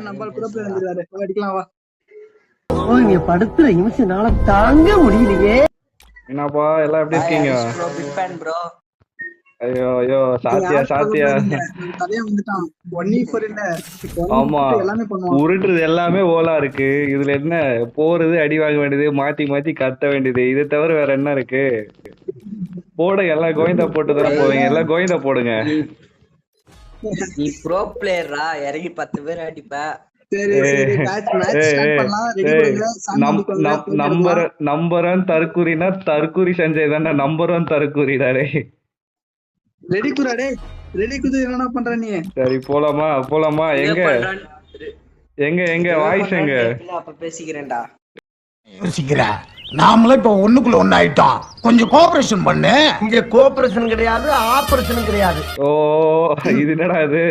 நம்ம bro player வந்துறாரு. அடிக்கலாம் வா. நீ படுத்துற நிமிஷம்னால தாங்க முடியலையே. என்னப்பா எல்லாம் எப்படி இருக்கீங்க? Bro big fan bro. ஐயோ ஐயோ சாத்தியா தலைய வந்துட்டான். 1v4 இல்ல. ஆமா எல்லாமே பண்ணுவான். உருட்டுறது எல்லாமே ஓலா இருக்கு. இதுல என்ன போறது, அடி வாங்க வேண்டியது, மாத்தி மாத்தி கத்த வேண்டியது, இதை தவிர வேற என்ன இருக்கு? போடுங்க எல்லாம் கோவிந்தா போட்டு தானே போவீங்க, எல்லாம் கோவிந்தா போடுங்க. நீ ப்ரோ பிளேயரா, இறங்கி 10 பேர் அடிப்ப. சரி சரி மேட்ச் ஸ்டார்ட் பண்ணலாம். ரெடி பண்ணுங்க. நம்பர் 1 தற்குறினா தற்குறி சஞ்சய் தானே நம்பர் 1 தற்குறிடாரே. ரெடி குரா டேய். ரெடி குது என்ன பண்ற நீ? சரி போலாமா எங்க வாய்ஸ் எங்க? அப்ப பேசிக்கிறேன்டா. யோசிக்கிற நாமளே இப்ப ஒண்ணுக்குள்ள ஒண்ணு ஆயிட்டோம். கொஞ்சம் கோஆபரேஷன் பண்ணு. இங்க கோஆபரேஷன் கிடையாது, ஆபரேஷன் கிடையாது. ஓ இது என்னடா இது?